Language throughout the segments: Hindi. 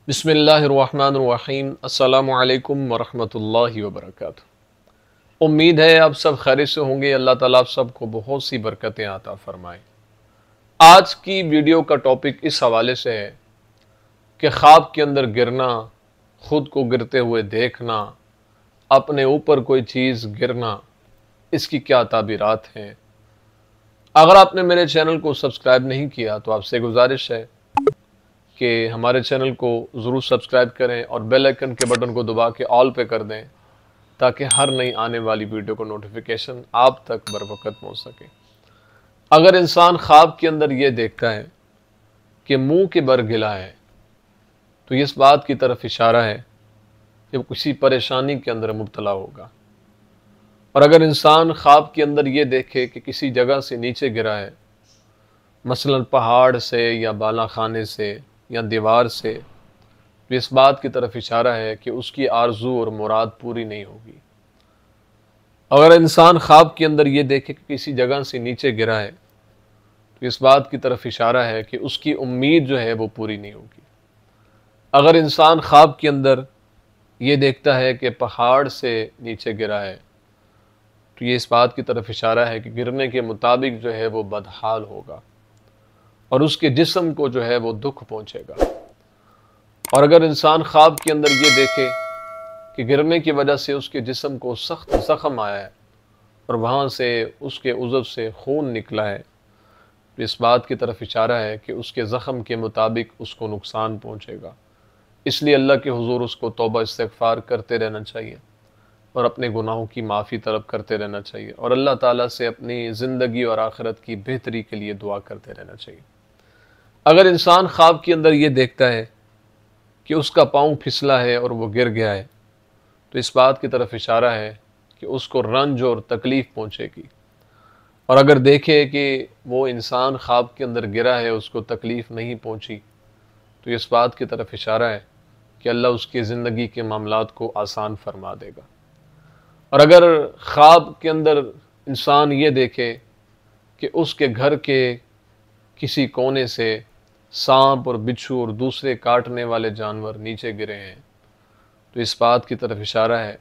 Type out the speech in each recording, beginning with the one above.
बिस्मिल्लाहिर्रहमानिर्रहीम। अस्सलामु अलैकुम वरहमतुल्लाहि वबरकातुहू। उम्मीद है आप सब खैरियत से होंगे। अल्लाह ताला आप सबको बहुत सी बरकतें अता फरमाए। आज की वीडियो का टॉपिक इस हवाले से है कि ख्वाब के अंदर गिरना, खुद को गिरते हुए देखना, अपने ऊपर कोई चीज़ गिरना, इसकी क्या ताबीरात हैं। अगर आपने मेरे चैनल को सब्सक्राइब नहीं किया तो आपसे गुजारिश है कि हमारे चैनल को ज़रूर सब्सक्राइब करें और बेल आइकन के बटन को दबा के ऑल पे कर दें ताकि हर नई आने वाली वीडियो को नोटिफिकेशन आप तक बर वक्त पहुँच सके। अगर इंसान ख्वाब के अंदर ये देखता है कि मुंह के बर गिला है तो इस बात की तरफ इशारा है कि वो किसी परेशानी के अंदर मुब्तला होगा। और अगर इंसान ख्वाब के अंदर ये देखे कि किसी जगह से नीचे गिरा है, मसलन पहाड़ से या बाला खाने से या दीवार से, तो इस बात की तरफ इशारा है कि उसकी आरजू और मुराद पूरी नहीं होगी। अगर इंसान ख्वाब के अंदर ये देखे कि किसी जगह से नीचे गिरा है तो इस बात की तरफ इशारा है कि उसकी उम्मीद जो है वो पूरी नहीं होगी। अगर इंसान ख्वाब के अंदर ये देखता है कि पहाड़ से नीचे गिरा है तो ये इस बात की तरफ इशारा है कि गिरने के मुताबिक जो है वो बदहाल होगा और उसके जिस्म को जो है वो दुख पहुंचेगा। और अगर इंसान ख्वाब के अंदर ये देखे कि गिरने की वजह से उसके जिस्म को सख्त ज़ख्म आया है और वहाँ से उसके उज़व से खून निकला है, तो इस बात की तरफ इशारा है कि उसके ज़ख्म के मुताबिक उसको नुकसान पहुँचेगा। इसलिए अल्लाह के हुज़ूर उसको तौबा इस्तिग़फ़ार करते रहना चाहिए और अपने गुनाहों की माफ़ी तलब करते रहना चाहिए और अल्लाह ताला से अपनी ज़िंदगी और आखिरत की बेहतरी के लिए दुआ करते रहना चाहिए। अगर इंसान ख्वाब के अंदर ये देखता है कि उसका पाँव फिसला है और वो गिर गया है तो इस बात की तरफ इशारा है कि उसको रंज और तकलीफ़ पहुँचेगी। और अगर देखे कि वो इंसान ख्वाब के अंदर गिरा है, उसको तकलीफ़ नहीं पहुँची, तो इस बात की तरफ इशारा है कि अल्लाह उसकी ज़िंदगी के मामलात को आसान फरमा देगा। और अगर ख्वाब के अंदर इंसान ये देखे कि उसके घर के किसी कोने से सांप और बिच्छू और दूसरे काटने वाले जानवर नीचे गिरे हैं, तो इस बात की तरफ इशारा है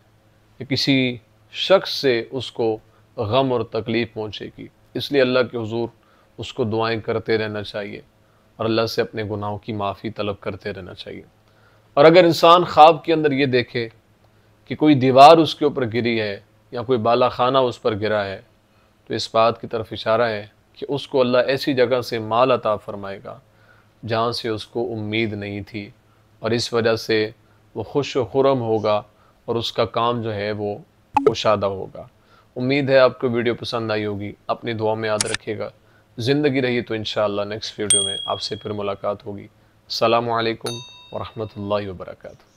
कि किसी शख्स से उसको गम और तकलीफ़ पहुँचेगी। इसलिए अल्लाह के हुज़ूर उसको दुआएं करते रहना चाहिए और अल्लाह से अपने गुनाहों की माफ़ी तलब करते रहना चाहिए। और अगर इंसान ख्वाब के अंदर ये देखे कि कोई दीवार उसके ऊपर गिरी है या कोई बाला खाना उस पर गिरा है, तो इस बात की तरफ इशारा है कि उसको अल्लाह ऐसी जगह से माल अता फ़रमाएगा जहाँ से उसको उम्मीद नहीं थी और इस वजह से वो खुश व खुर्रम होगा और उसका काम जो है वो कुशादा होगा। उम्मीद है आपको वीडियो पसंद आई होगी। अपनी दुआ में याद रखिएगा। ज़िंदगी रही तो इंशाअल्लाह नेक्स्ट वीडियो में आपसे फिर मुलाकात होगी। अस्सलामु अलैकुम वरहमतुल्लाहि वबरकातुहू।